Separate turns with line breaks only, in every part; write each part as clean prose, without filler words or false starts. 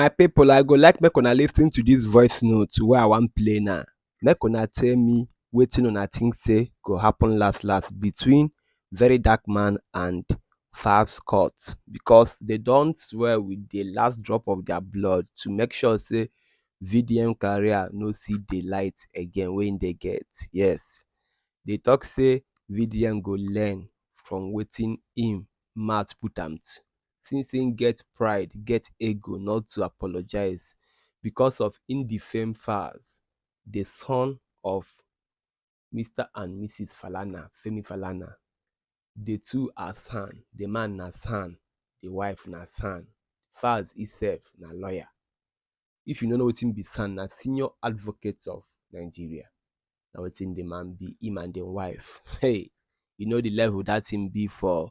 My people, I go like make una lis ten to dis voice note wey I wan play now. Make una tell me wetin una think say go happen last last between very dark man and Falz court, because they don swear with the last drop of their blood to make sure say VDM career no see daylight again wey im dey get. Yes, dey talk say VDM go learn from wetin im mouth put am to, since im get pride, get ego not to apologize because of im defame Falz, the son of Mr. and Mrs. Falana, Femi Falana. The two are son, the man na son, the wife na son. Falz himself na lawyer. If you no know wetin be son, na senior advocate of Nigeria. Na wetin the man be, him and the wife. Hey, you know the level that him be for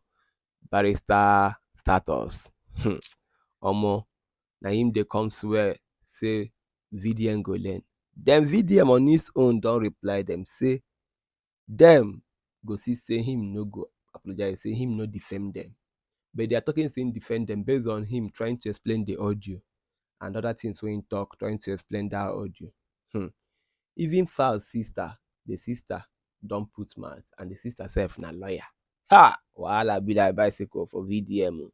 barrister status. Omo, na him dey come swear say VDM go learn. Then VDM on his own don reply dem say dem go see say him no go apologize, say him no defame dem. But they are talking say him defend dem based on him trying to explain the audio and other things wey him talk, trying to explain that audio. Even Falz sister, the sister don put mouth, and the sister sef na lawyer. Ha! Wahala be like bicycle for VDM o.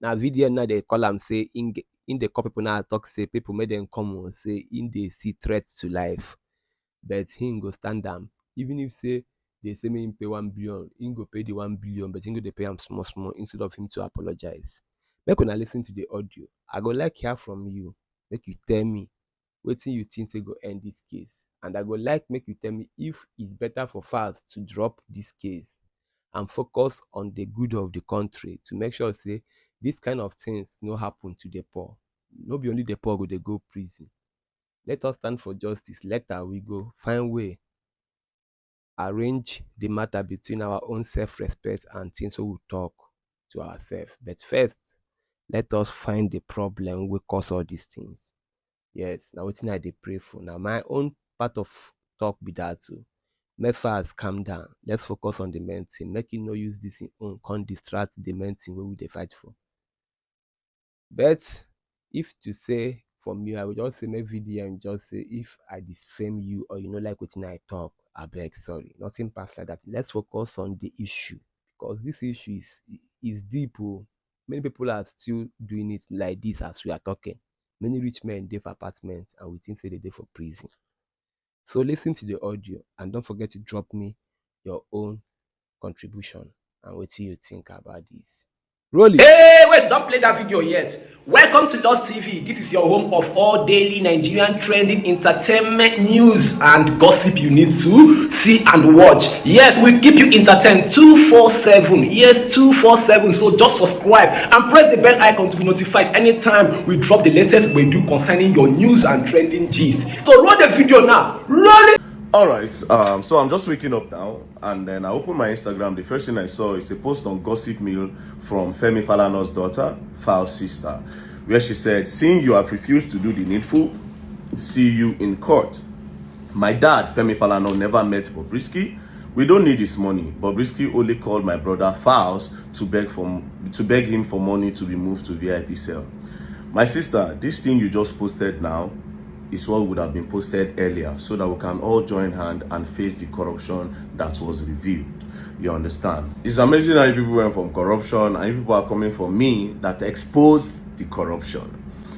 Na VDM now dey call am say im dey call people now talk say people make dem come o, say im dey see threat to life. But him go stand am. Even if say they say make him pay 1 billion, him go pay the 1 billion, but him go dey pay am small small instead of him to apologize. Make una lis ten to the audio. I go like hear from you. Make you tell me wetin you think say go end this case. And I go like make you tell me if it's better for Falz to drop this case and focus on the good of the country to make sure say this kind of things no happen to the poor. No be only the poor go dey go prison. Let us stand for justice. Later we go find way arrange the matter between our own self-respect and things wey we talk to ourselves. But first, let us find the problem wey cause all these things. Yes, na wetin I dey pray for. Na my own part of talk be that o. Make Falz calm down. Let's focus on the main thing. Make him no use this him own come distract the main thing wey we dey fight for. But if to say from you, I will just say make VDM just say if I defame you or you no like wetin I talk, abeg sorry. Nothing pass like that. Let's focus on the issue, because this issue is deep o. Many people are still doing it like this as we are talking. Many rich men dey for apartments and we think say they dey for prison. So listen to the audio and don't forget to drop me your own contribution and wetin you think about this. Roll it.
Hey, wait, don't play that video yet. Welcome to Lost TV. This is your home of all daily Nigerian trending entertainment news and gossip you need to see and watch. Yes, we keep you entertained 247. Yes, 247. So just subscribe and press the bell icon to be notified anytime we drop the latest we do concerning your news and trending gist. So roll the video now. Roll it.
Alright, so I'm just waking up now, and then I open my Instagram. The first thing I saw is a post on Gossip Mill from Femi Falana's daughter, Falz sister, where she said, "Seeing you have refused to do the needful, see you in court. My dad, Femi Falana, never met Bobrisky. We don't need his money. Bobrisky only called my brother Falz to beg him for money to be moved to VIP cell. My sister, this thing you just posted now is what would have been posted earlier, so that we can all join hand and face the corruption that was revealed." You understand? It's amazing how people went from corruption and people are coming for me that exposed the corruption.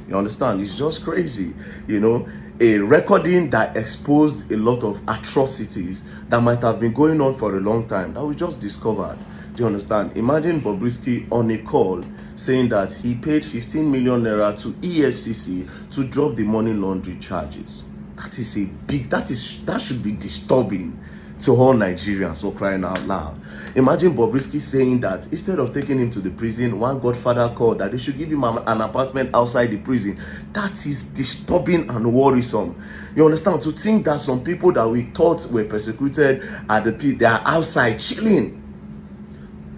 You understand? It's just crazy. You know, a recording that exposed a lot of atrocities that might have been going on for a long time that we just discovered. Do you understand? Imagine Bobrisky on a call saying that he paid 15 million naira to EFCC to drop the money laundering charges. That is a big, that should be disturbing to all Nigerians, for crying out loud. Imagine Bobrisky saying that instead of taking him to the prison, one godfather called that they should give him an apartment outside the prison. That is disturbing and worrisome. You understand? To think that some people that we thought were persecuted at the pit, they are outside chilling.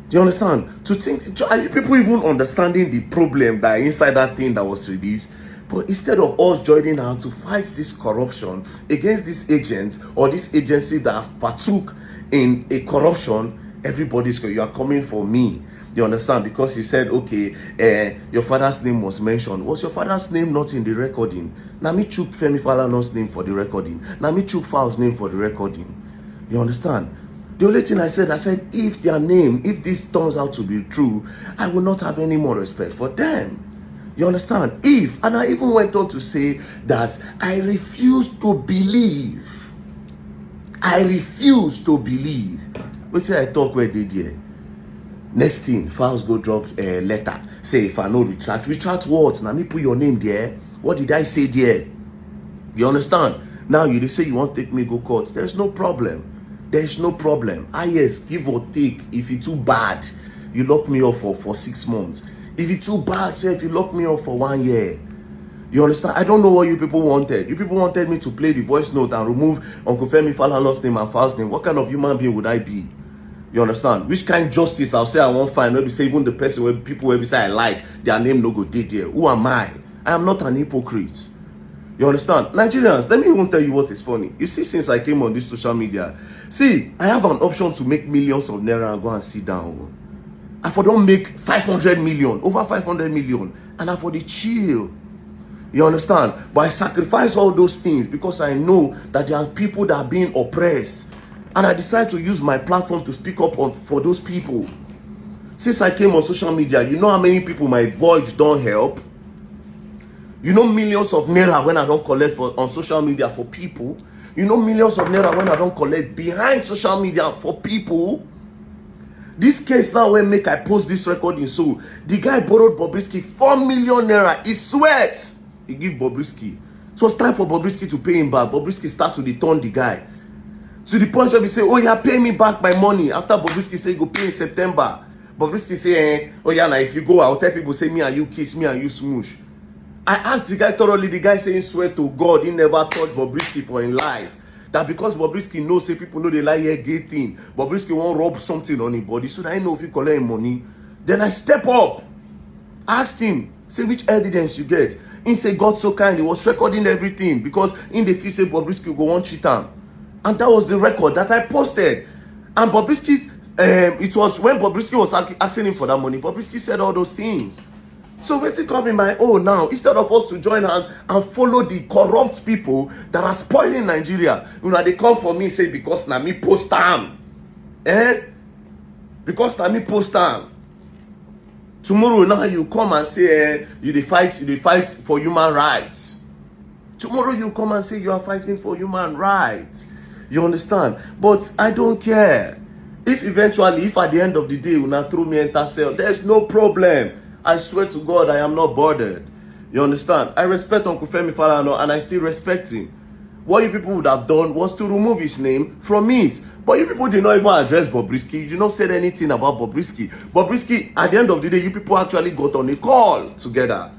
Do you understand? To think, are you people even understanding the problem that inside that thing that was released? But instead of us joining hands to fight this corruption against these agents or this agency that have partook in a corruption, everybody's, you are coming for me. You understand? Because he said, okay, your father's name was mentioned. Was your father's name not in the recording? Now me chook Femi Falana's name for the recording. Now me chook Falz's name for the recording. You understand? The only thing I said, if their name, if this turns out to be true, I will not have any more respect for them. You understand? And I even went on to say that I refuse to believe. We say I talk where they did. Next thing, Falz go drop a letter. Say, if I no retract what? Now me put your name there. What did I say there? You understand? Now you say you want to take me go court. There's no problem. Yes, give or take. If it's too bad, you lock me up for 6 months. If it's too bad, say if you lock me up for 1 year. You understand? I don't know what you people wanted. You people wanted me to play the voice note and remove Uncle Femi Falana's name and Falz's name. What kind of human being would I be? You understand? Which kind of justice I'll say I won't find? Maybe say even the person where people will say I like, their name no go did there. Who am I? I am not an hypocrite. You understand? Nigerians, let me even tell you what is funny. You see, since I came on this social media, see, I have an option to make millions of naira and go and sit down. I for don't make 500 million, over 500 million, and I for the chill. You understand? But I sacrifice all those things because I know that there are people that are being oppressed. And I decide to use my platform to speak up for those people. Since I came on social media, you know how many people my voice don't help? You know millions of naira when I don't collect on social media for people. You know millions of naira when I don't collect behind social media for people. This case now when make I post this recording, so the guy borrowed Bobrisky 4 million naira. He sweats. He give Bobrisky. So it's time for Bobrisky to pay him back. Bobrisky start to return the guy. To the point where we say, oh yeah, pay me back my money. After Bobrisky say go pay in September. Bobrisky say, oh yeah, now if you go, I'll tell people say me and you kiss, me and you smoosh. I asked the guy thoroughly, the guy saying swear to God, he never touched Bobrisky for in life. That because Bobrisky knows, say people know they like here gay thing. Bobrisky won't rob something on his body. So that I know if he collect him money. Then I step up. Asked him, say which evidence you get. He say God so kind, he was recording everything because in the fee say Bobrisky go on cheat him. And that was the record that I posted. And Bobrisky, it was when Bobrisky was asking him for that money, Bobrisky said all those things. So what's it coming my own now? Instead of us to join hands and follow the corrupt people that are spoiling Nigeria, you know, they come for me say because na me post them. Because na me post them. Tomorrow now you come and say you fight for human rights. Tomorrow you come and say you are fighting for human rights. You understand? But I don't care. If eventually, if at the end of the day, you not throw me enter cell, there's no problem. I swear to God, I am not bothered. You understand? I respect Uncle Femi Falana and I still respect him. What you people would have done was to remove his name from it. But you people did not even address Bobrisky. You did not say anything about Bobrisky. Bobrisky, at the end of the day, you people actually got on a call together.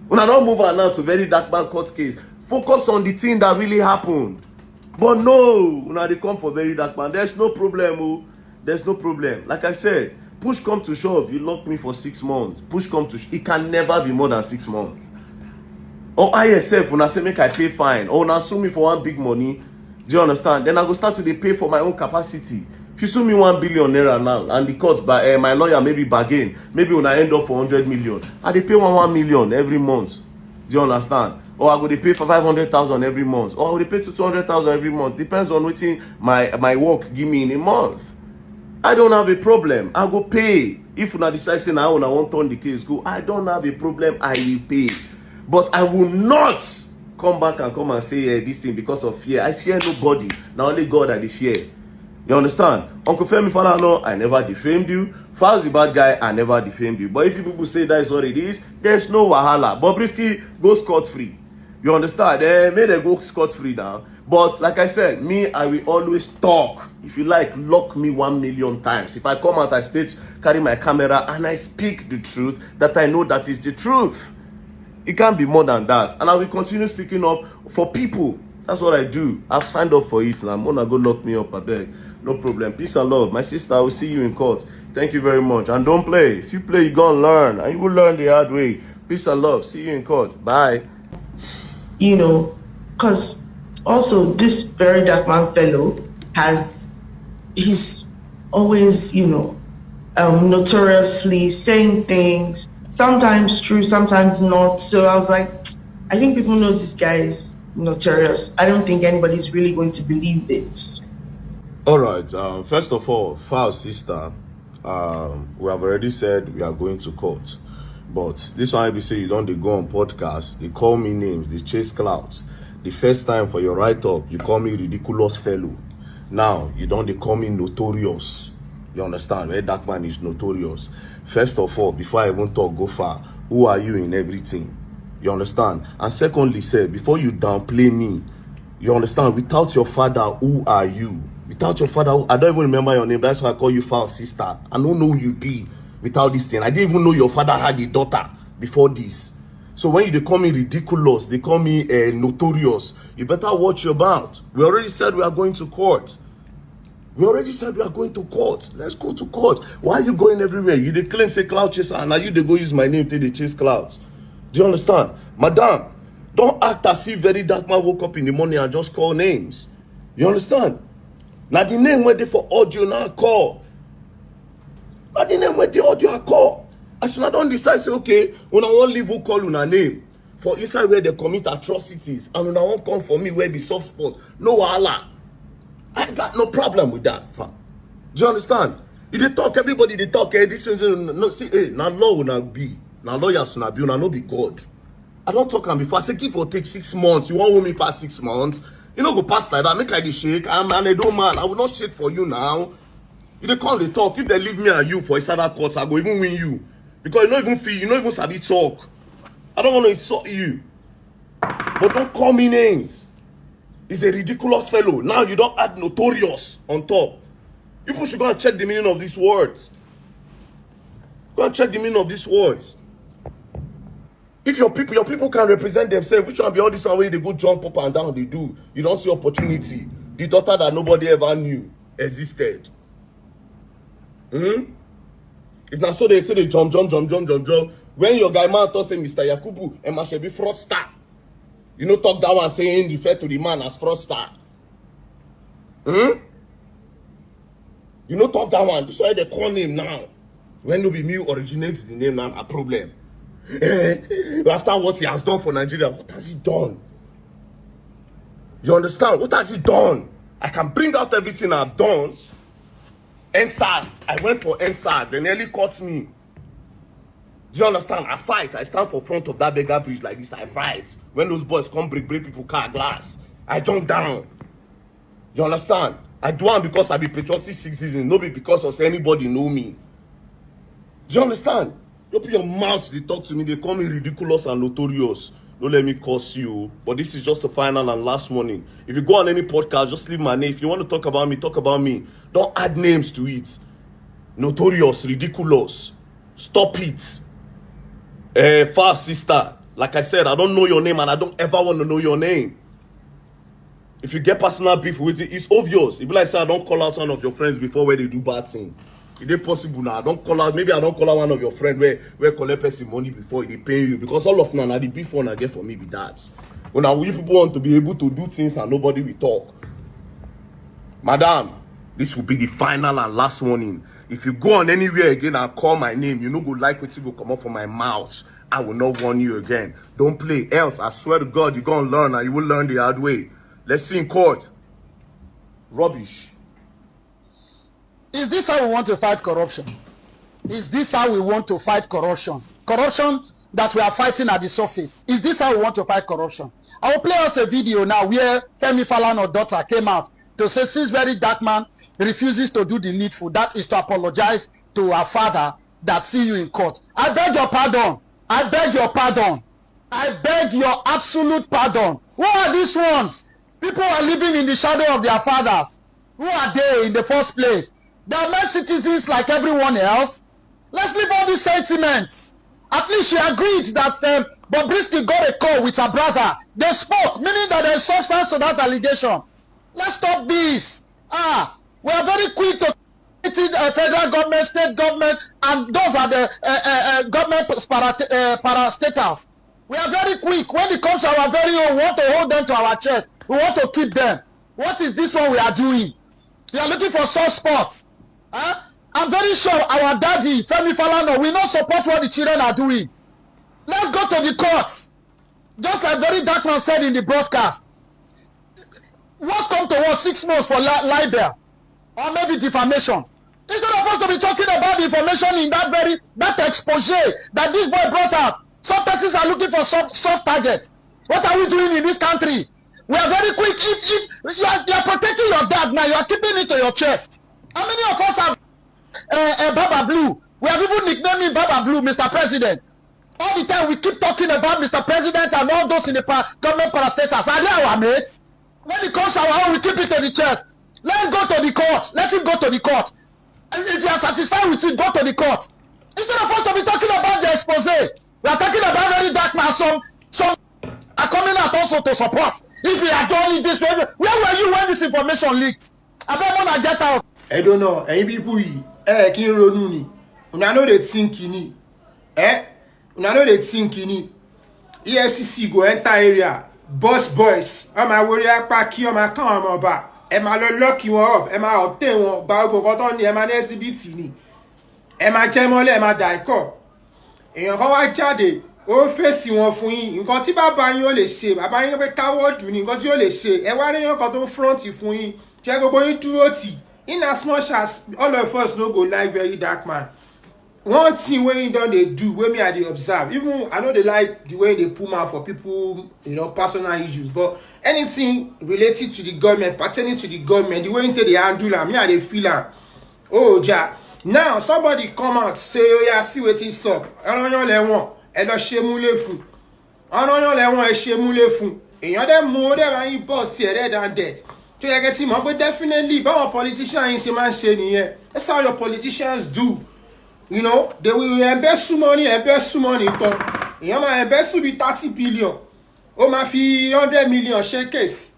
When I don't move on now to very dark man court case, focus on the thing that really happened. But no, now they come for very dark man. There's no problem. Oh. There's no problem. Like I said, push come to shove. You lock me for 6 months. Push come to it can never be more than 6 months. Or ISF, when I say make I pay fine. Or when I sue me for one big money. Do you understand? Then I go start to pay for my own capacity. If you sue me 1 billion naira now, and the court by my lawyer maybe bargain, maybe when I end up for 100 million, I they pay 1 million every month. Do you understand? Or I go to pay for 500,000 every month. Or I go to pay to 200,000 every month. Depends on what my work give me in a month. I don't have a problem. I go pay. If una decide say now I want turn the case go, I don't have a problem. I will pay. But I will not come back and come and say this thing because of fear. I fear nobody. Now only God I fear. You understand? Uncle Femi Falana, I never defamed you. Falz the bad guy, I never defamed you. But if you people say that is what it is, there's no wahala. Bobrisky go scot-free. You understand? May they go scot-free now. But like I said, me, I will always talk. If you like, lock me 1 million times. If I come out on stage, carry my camera, and I speak the truth, that I know that is the truth. It can't be more than that. And I will continue speaking up for people. That's what I do. I've signed up for it, and I'm gonna go lock me up, I beg. No problem. Peace and love. My sister, I will see you in court. Thank you very much. And don't play. If you play, you're gonna learn. And you will learn the hard way. Peace and love. See you in court. Bye.
You know, because also this very dark man fellow he's always, you know, notoriously saying things, sometimes true, sometimes not. So I was like, I think people know this guy is notorious. I don't think anybody's really going to believe it.
All right. First of all, Falz sister, we have already said we are going to court. But this one, I say you don't they go on podcast, they call me names, they chase clouds. The first time for your write-up, you call me ridiculous fellow. Now, you don't they call me notorious. You understand? Where that man is notorious. First of all, before I even talk, go far, who are you in everything? You understand? And secondly, sir, before you downplay me, you understand? Without your father, who are you? Without your father, I don't even remember your name. That's why I call you Falz sister. I don't know who you be without this thing. I didn't even know your father had a daughter before this. So when they call me ridiculous, they call me notorious, you better watch your mouth. We already said we are going to court. We already said we are going to court. Let's go to court. Why are you going everywhere? You dey claim say cloud chaser, and now you dey go use my name till they chase clouds. Do you understand? Madam, don't act as if very dark man woke up in the morning and just call names. You understand? Now the name where they for audio now call. Now the name where the audio I call. As soon as I don't decide, say, okay, when I want leave who call una name for inside where they commit atrocities, and when I want come for me where be soft spot, no wahala. I got no problem with that, fam. Do you understand? If they talk, everybody they talk, this no see, hey, now law will not be. Now lawyers will not be, will not be God. I don't talk am before. I say give or take 6 months. You want hold me past 6 months? You know go past like that. Make I dey shake. I'm an Edo man. I will not shake for you now. If they come, they talk. If they leave me and you for inside that court, I go even win you. Because you don't even feel, you don't even sabi talk. I don't want to insult you. But don't call me names. He's a ridiculous fellow. Now you don't add notorious on top. You people should go and check the meaning of these words. Go and check the meaning of these words. If your people can represent themselves, which one be all this one where they go jump up and down, they do. You don't see opportunity. The daughter that nobody ever knew existed. If not so they say they jump. When your guy man talk say Mr. Yakubu, and must be fraudster. You know talk that one saying refer to the man as fraudster. You know talk that one. This is why they call him now. When no be me originates the name now, a problem. After what he has done for Nigeria, what has he done? You understand? What has he done? I can bring out everything I've done. NSAS, I went for NSAS, they nearly caught me. Do you understand? I fight. I stand for front of that beggar bridge like this. I fight. When those boys come break people car glass, I jump down. You understand? I do it because I be patriotic citizen, not because of anybody know me. Do you understand? You open your mouth, they talk to me, they call me ridiculous and notorious. Don't let me curse you. But this is just the final and last warning. If you go on any podcast, just leave my name. If you want to talk about me, talk about me. Don't add names to it. Notorious, ridiculous. Stop it. Falz sister. Like I said, I don't know your name and I don't ever want to know your name. If you get personal beef with it, it's obvious. If you like say I don't call out one of your friends before where they do bad thing. Is it possible now? I don't call out one of your friends where collect person money before they pay you, because all of now the beef one I get for me be that. When now we people want to be able to do things and nobody will talk. Madam, this will be the final and last warning. If you go on anywhere again and call my name, you no go like what you go come up from my mouth. I will not warn you again. Don't play. Else, I swear to God, you're going to learn and you will learn the hard way. Let's see in court. Rubbish.
Is this how we want to fight corruption? Is this how we want to fight corruption? Corruption that we are fighting at the surface. Is this how we want to fight corruption? I will play us a video now where Femi Falana's daughter came out to say since very dark man refuses to do the needful, that is to apologize to her father that see you in court. I beg your pardon. I beg your pardon. I beg your absolute pardon. Who are these ones? People are living in the shadow of their fathers. Who are they in the first place? They are mere citizens like everyone else. Let's leave all these sentiments. At least she agreed that Bobrisky got a call with her brother. They spoke, meaning that there is substance to that allegation. Let's stop this. We are very quick to federal government, state government, and those are the government parastatals. We are very quick. When it comes to our very own, we want to hold them to our chest. We want to keep them. What is this one we are doing? We are looking for soft spots. And I'm very sure our daddy, Femi Falana, will not support what the children are doing. Let's go to the courts. Just like very dark man said in the broadcast. What's come to us 6 months for libel or maybe defamation? Instead of us to be talking about the information in that expose that this boy brought out, some persons are looking for soft targets. What are we doing in this country? We are very quick. If you are protecting your dad now, you are keeping it to your chest. How many of us have Baba Blue? We have even nicknamed him Baba Blue, Mr. President. All the time we keep talking about Mr. President and all those in the government parastatals. Are they our mates? When it comes to our own, we keep it to the chest. Let's go to the court. Let him go to the court. And if you are satisfied with it, go to the court. Instead of us to be talking about the expose, we are talking about very dark man. Some are coming out also to support. If we are doing this, where were you when this information leaked? I don't want to get out.
I don't know. Any people, kí n ronú ni. Una know they think ni. Una know they think ni. EFCC go enter area. Boss boys. Ọmọ warrior pa kí ọmọ kan ọmọ ọba. Ẹ máa lọ lock wọn up. Ẹ máa ọ̀tẹ̀ wọn. Gba gbogbo nǹkan tó ní ẹ máa ní exhibit ni. Ẹ máa jẹ́ mọ́lẹ̀ ẹ máa dà ikọ̀. Èèyàn kan wá jáde. Ó fèsì wọn fún yín. Nǹkan tí bàbá yín ó lè ṣe. Bàbá yín pé káwọ́dù ni nǹkan tí ó lè ṣe. Ẹ wá rí yàn kan tó front fún yín. Jẹ́ gbogbo yín dúró tì. In as much as all of us no go like very dark man. One thing wey he don dey do wey me I dey observe, even I know they like the way they pull mouth for people, personal issues, but anything related to the government, pertaining to the government, the way they handle am, me I dey feel am. Oh ja, now somebody come out say, oh yeah, see wetin sup. Ọ̀ranyàn lẹ́wọ̀n, ẹ lọ ṣe múlẹ̀ fún. Ọ̀ranyàn lẹ́wọ̀n ẹ ṣe múlẹ̀ fún. Èèyàn dẹ̀ mú ó dẹ̀ bá yín bọ̀ sí red and dead. So you get him, but definitely, báwọn politicians in man say nìyẹn. That's how your politicians do. They will invest money, tán. Èèyàn máa invest bí 30 billion. Ó máa fi 100 million ṣe case.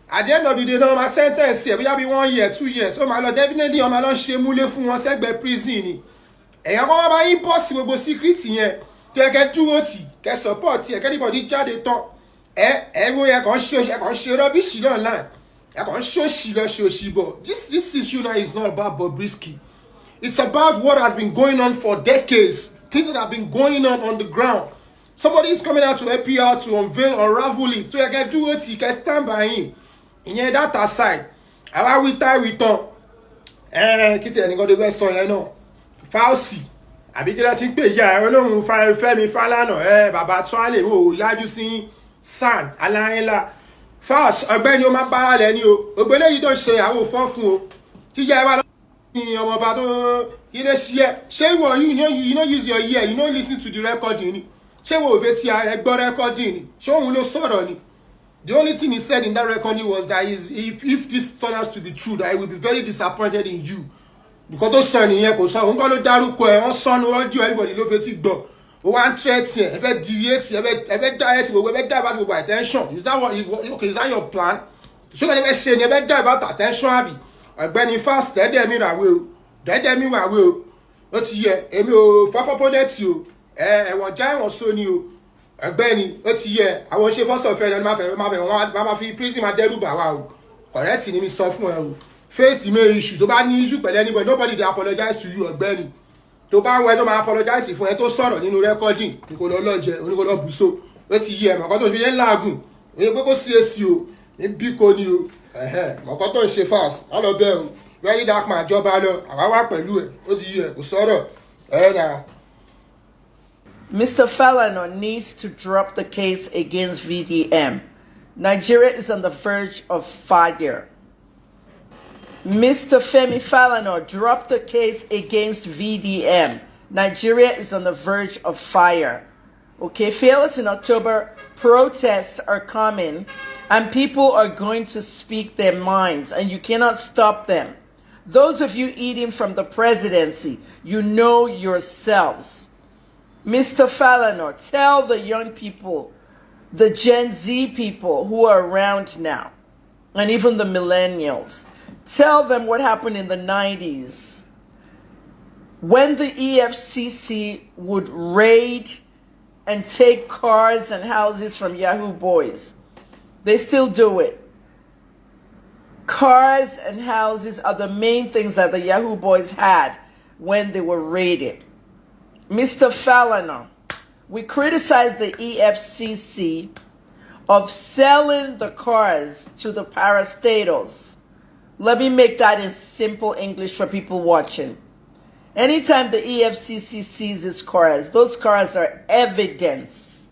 At the end of the day, náà máa sentence ẹ̀ bóyá bí 1 year, 2 years. Ó máa lọ definitely ó máa lọ ṣe múlẹ̀ fún wọn sẹ́gbẹ̀ẹ́ prison ni. Èèyàn kan wá bá yín bọ́ sí gbogbo secret yẹn. Kẹ̀kẹ́ dúró tì, kẹ́ support ẹ̀, kẹ́nìbọ̀dì jáde tán. Ẹ̀wọ̀n yẹn kàn ṣe rubbish online. This issue now is not about Bobrisky. It's about what has been going on for decades. Things that have been going on the ground. Somebody is coming out to APR to unravel it. So you can do what you can stand by him. In your data side. Àwa we tie we turn. Kiti ẹni kan de be sọ yẹn náà. Falz. Àbí kí la tin pè ya Ọlọ́run Fẹ́mi Falana. Bàbá Twale o yájú sí San Aláyínlá. Falz ọ̀gbẹ́ni ó máa bára lẹ̀ ní o. Ògbélé yìí tó ṣe àwọn òfò fún o. Tí jẹ́ wá lọ́wọ́ ọmọ ọba tó ilé ṣiẹ́. Ṣé ìwọ you no use your ear, you no listen to the recording ni. Ṣé wo òfé tí a gbọ́ recording ni. Ṣé òun ló sọ̀rọ̀ ni. The only thing he said in that recording was that if this turns out to be true, that he will be very disappointed in you. Nǹkan tó sọ nìyẹn kò sọ. Òun kọ́ ló dárúkọ ẹ̀ wọ́n sọnù ọjọ́ everybody ló fẹ́ ti gbọ́. O wan threaten ẹ fẹ́ deviate ẹ fẹ́ diet gbogbo ẹ fẹ́ divert gbogbo attention. Is that is that your plan? Ṣé kò ní fẹ́ ṣe ni ẹ fẹ́ divert attention àbí? Ọ̀gbẹ́ni Falz dẹ́dẹ́ mi ràwé o. Ó ti yẹ èmi ò fọ́fọ́ pọ́dẹ́tì o. Ẹ̀wọ̀n já ẹ̀wọ̀n so ni o. Ọ̀gbẹ́ni ó ti yẹ àwọn ṣe first of all máa fi prison máa dẹ́rù bà wá o. Correct ni mi sọ fún ẹ o. Faith me issue tó bá ní issue pẹ̀lú anybody, nobody dey apologize to you ọ̀gbẹ́ni. Tó bá ń wẹ́ tó máa apologize fún ẹ tó sọ̀rọ̀ nínú recording ní kò lọ lọ́jẹ́ oníkò lọ bùsọ. Ó ti yẹ mọ̀kọ́ tó ń fi yẹn láàgùn. Oye pé kó sí èsì o. Ní bí kò ní o. Mọ̀kọ́ tó ń ṣe Falz. Má lọ bẹ́ẹ̀ o. Very dark man jọba lọ. Àwa wà pẹ̀lú ẹ̀. Ó ti yẹ kò sọ̀rọ̀. Náà.
Mr. Falana needs to drop the case against VDM. Nigeria is on the verge of fire. Mr. Femi Falana, drop the case against VDM. Nigeria is on the verge of fire. Okay, fearless in October, protests are coming and people are going to speak their minds and you cannot stop them. Those of you eating from the presidency, you know yourselves. Mr. Falana, tell the young people, the Gen Z people who are around now, and even the millennials, tell them what happened in the 90s when the EFCC would raid and take cars and houses from Yahoo boys. They still do it. Cars and houses are the main things that the Yahoo boys had when they were raided. Mr. Falana, we criticized the EFCC of selling the cars to the parastatals. Let me make that in simple English for people watching. Anytime the EFCC seizes cars, those cars are evidence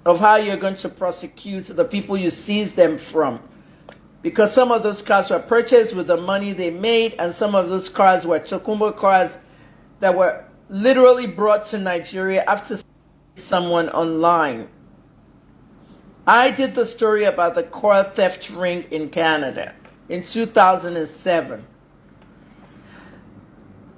of how you're going to prosecute the people you seize them from. Because some of those cars were purchased with the money they made, and some of those cars were Tokumbo cars that were literally brought to Nigeria after someone online. I did the story about the car theft ring in Canada in 2007.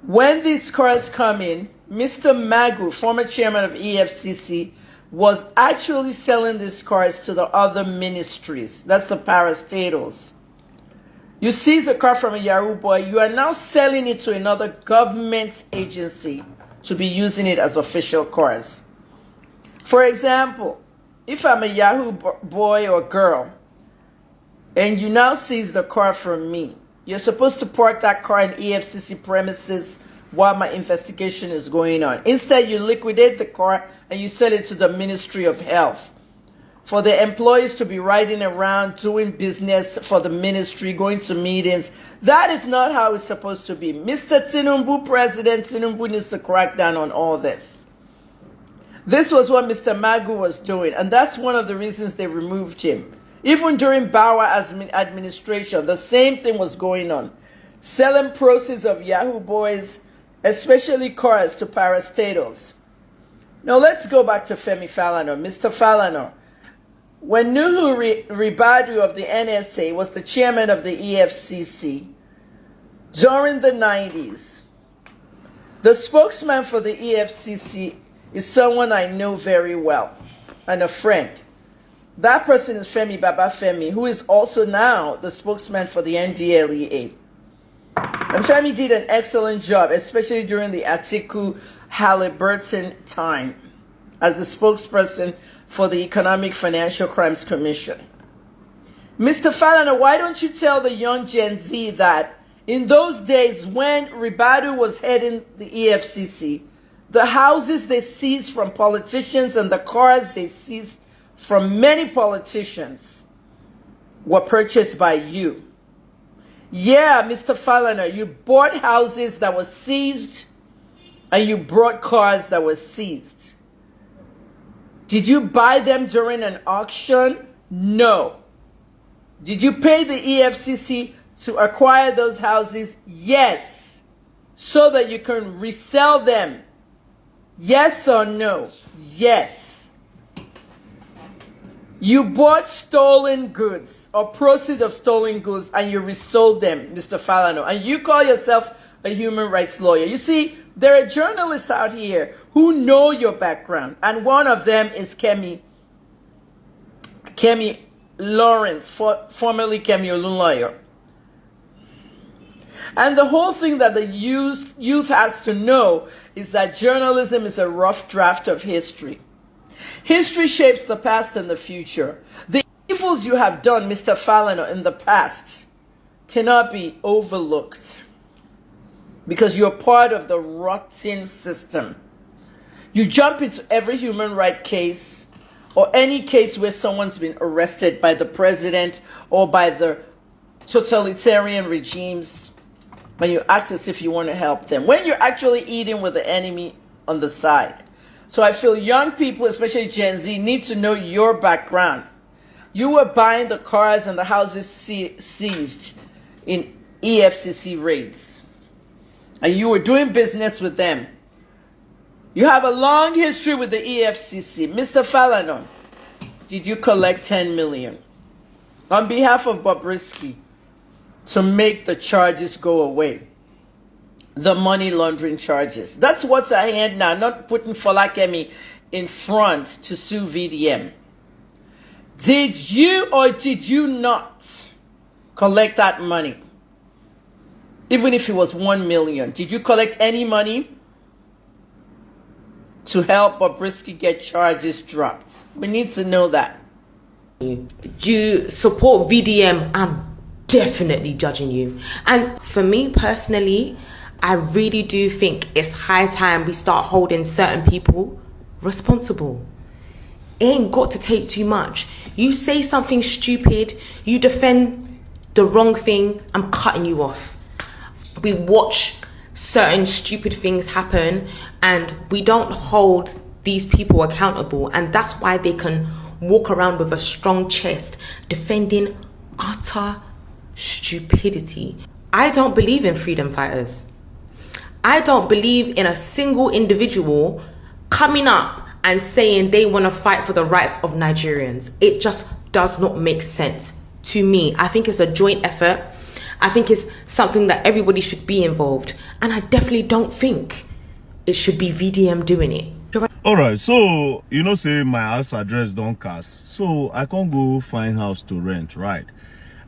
When these cars come in, Mr. Magu, former chairman of EFCC, was actually selling these cars to the other ministries. That's the parastatals. You seize a car from a Yahoo boy, you are now selling it to another government agency to be using it as official cars. For example, if I'm a Yahoo boy or girl, and you now seize the car from me, you're supposed to park that car in EFCC premises while my investigation is going on. Instead, you liquidate the car and you sell it to the Ministry of Health for the employees to be riding around doing business for the ministry, going to meetings. That is not how it's supposed to be. Mr. Tinubu, President Tinubu, needs to crack down on all this. This was what Mr. Magu was doing, and that's one of the reasons they removed him. Even during Bawa administration, the same thing was going on. Selling proceeds of Yahoo boys, especially cars, to parastatals. Now let's go back to Femi Falana. Mr. Falana, when Nuhu Ribadu of the NSA was the chairman of the EFCC during the 90s, the spokesman for the EFCC is someone I know very well and a friend. That person is Femi Babafemi, who is also now the spokesman for the NDLEA. And Femi did an excellent job, especially during the Atiku Halliburton time as the spokesperson for the Economic Financial Crimes Commission. Mr. Falana, why don't you tell the young Gen Z that in those days when Ribadu was heading the EFCC, the houses they seized from politicians and the cars they seized from many politicians were purchased by you? Yeah, Mr. Falana, you bought houses that were seized and you brought cars that were seized. Did you buy them during an auction? No. Did you pay the EFCC to acquire those houses? Yes. So that you can resell them. Yes or no? Yes. You bought stolen goods or proceeds of stolen goods and you resold them, Mr. Falana, and you call yourself a human rights lawyer. You see, there are journalists out here who know your background, and one of them is Kemi Lawrence, formerly Kemi Olunloyo. And the whole thing that the youth has to know is that journalism is a rough draft of history. History shapes the past and the future. The evils you have done, Mr. Falana, in the past cannot be overlooked because you're part of the rotten system. You jump into every human rights case or any case where someone's been arrested by the president or by the totalitarian regimes, when you act as if you want to help them, when you're actually eating with the enemy on the side. So I feel young people, especially Gen Z, need to know your background. You were buying the cars and the houses seized in EFCC raids, and you were doing business with them. You have a long history with the EFCC. Mr. Falana, did you collect 10 million on behalf of Bobrisky to make the charges go away? The money laundering charges. That's what's at hand now, not putting Falakemi in front to sue VDM. Did you or did you not collect that money? Even if it was 1 million, did you collect any money to help Bobrisky get charges dropped? We need to know that.
You support VDM and definitely judging you. And for me personally, I really do think it's high time we start holding certain people responsible. It ain't got to take too much. You say something stupid, you defend the wrong thing, I'm cutting you off. We watch certain stupid things happen and we don't hold these people accountable, and that's why they can walk around with a strong chest defending utter stupidity. I don't believe in freedom fighters. I don't believe in a single individual coming up and saying they want to fight for the rights of Nigerians. It just does not make sense to me. I think it's a joint effort. I think it's something that everybody should be involved. And I definitely don't think it should be VDM doing it.
All right, so you know, say my house address don't cast, so I can't go find house to rent, right?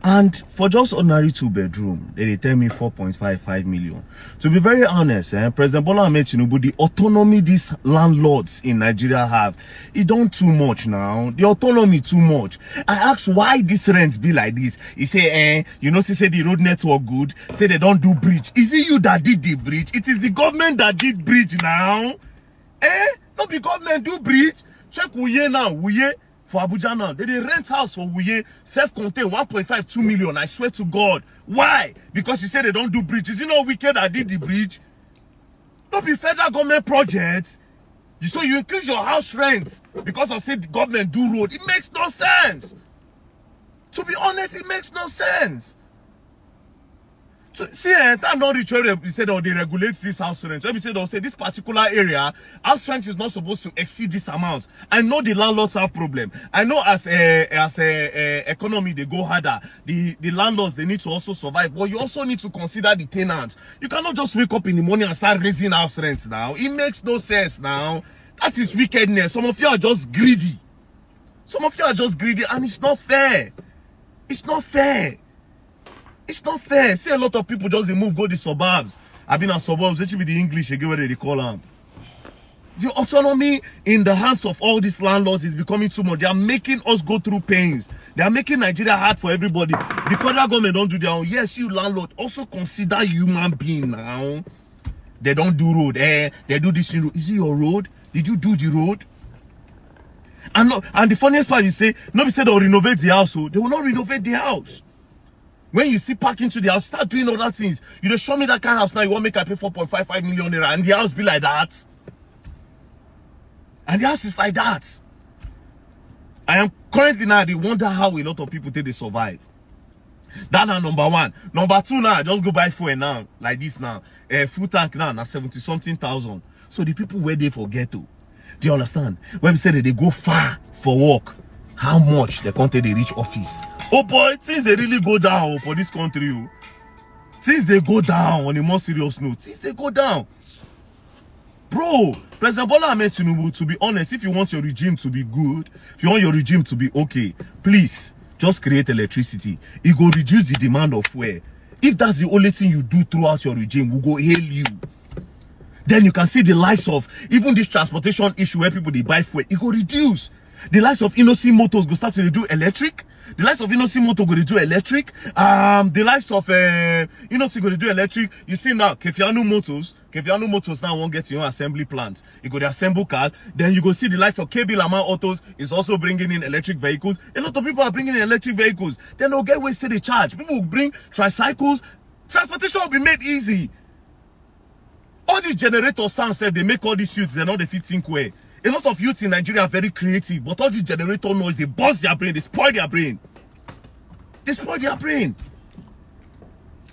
And for just ordinary 2-bedroom, they tell me 4.55 million. To be very honest, President Bola Ahmed Tinubu, the autonomy these landlords in Nigeria have, it don't too much now. The autonomy too much. I asked why this rents be like this. He say, you know, say the road network good, say they don't do bridge. Is it you that did the bridge? It is the government that did bridge now. Not the government do bridge. Check Wuye now, Wuye. For Abuja now, they rent house for Wuye, self-contained 1.52 million. I swear to God. Why? Because he said they don't do bridge. Is it not wicked that did the bridge? Not be federal government projects. So you increase your house rent because of say the government do road. It makes no sense. To be honest, it makes no sense. So, see, time not reach where they said, oh, they regulate this house rent. So, they'll say this particular area, house rent is not supposed to exceed this amount. I know the landlords have problem. I know as a economy, they go harder. The landlords, they need to also survive. But you also need to consider the tenants. You cannot just wake up in the morning and start raising house rents now. It makes no sense now. That is wickedness. Some of you are just greedy. Some of you are just greedy, and it's not fair. It's not fair. It's not fair. See, a lot of people just they move, go the suburbs. I've been at suburbs, it should be the English again where they call them. The autonomy in the hands of all these landlords is becoming too much. They are making us go through pains. They are making Nigeria hard for everybody. The federal government don't do their own. Yes, you landlord, also consider human being now. They don't do road. They do this road. Is it your road? Did you do the road? And the funniest part is say, nobody said they'll renovate the house. So they will not renovate the house. When you still park into the house, start doing other things. You just show me that kind of house now, you want to make I pay 4.55 million naira, and the house be like that. And the house is like that. I am currently now, they wonder how a lot of people think they survive. That's number one. Number two now, just go buy fuel now, like this now. Full tank now, 70-something thousand. So the people where they for ghetto, do you understand? When we say that they go far for work, how much the country they reach office? Oh boy, things they really go down for this country. Things they go down on a more serious note. Things they go down. Bro, President Bola Ahmed Tinubu, to be honest, if you want your regime to be good, if you want your regime to be okay, please, just create electricity. It will reduce the demand of fuel. If that's the only thing you do throughout your regime, we'll go hail you. Then you can see the likes of, even this transportation issue where people, they buy fuel, it will reduce. The likes of Innocent Motors go start to do electric. The likes of Innocent Motors go to do electric. The likes of Innocent go to do electric. You see now, Kefiano Motors now won't get your own assembly plant. You go to assemble cars. Then you go see the likes of KB Lama Autos is also bringing in electric vehicles. A lot of people are bringing in electric vehicles. Then they'll get wasted the charge. People will bring tricycles. Transportation will be made easy. All these generators sound said they make all these suits. They're not the fit think way. A lot of youths in Nigeria are very creative, but all these generator noise, they bust their brain, they spoil their brain. They spoil their brain.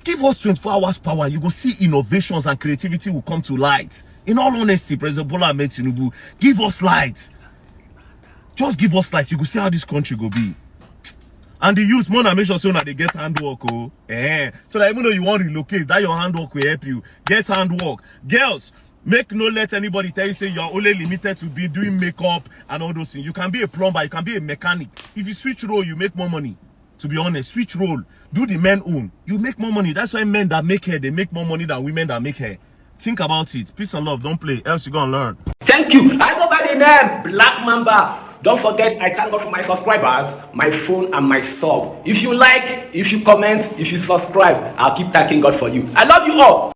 Give us 24 hours power, you go see innovations and creativity will come to light. In all honesty, President Bola Ahmed Tinubu, give us light. Just give us light, you go see how this country go be. And the youth, more make sure so that they get handwork, oh. So that even though you want to relocate, that your handwork will help you. Get handwork. Girls, make no let anybody tell you say you're only limited to be doing makeup and all those things. You can be a plumber, you can be a mechanic. If you switch role, you make more money. To be honest, switch role. Do the men own. You make more money. That's why men that make hair, they make more money than women that make hair. Think about it. Peace and love. Don't play. Else you're gonna learn.
Thank you. I go by the name Black Mamba. Don't forget, I thank God for my subscribers, my phone, and my sub. If you like, if you comment, if you subscribe, I'll keep thanking God for you. I love you all.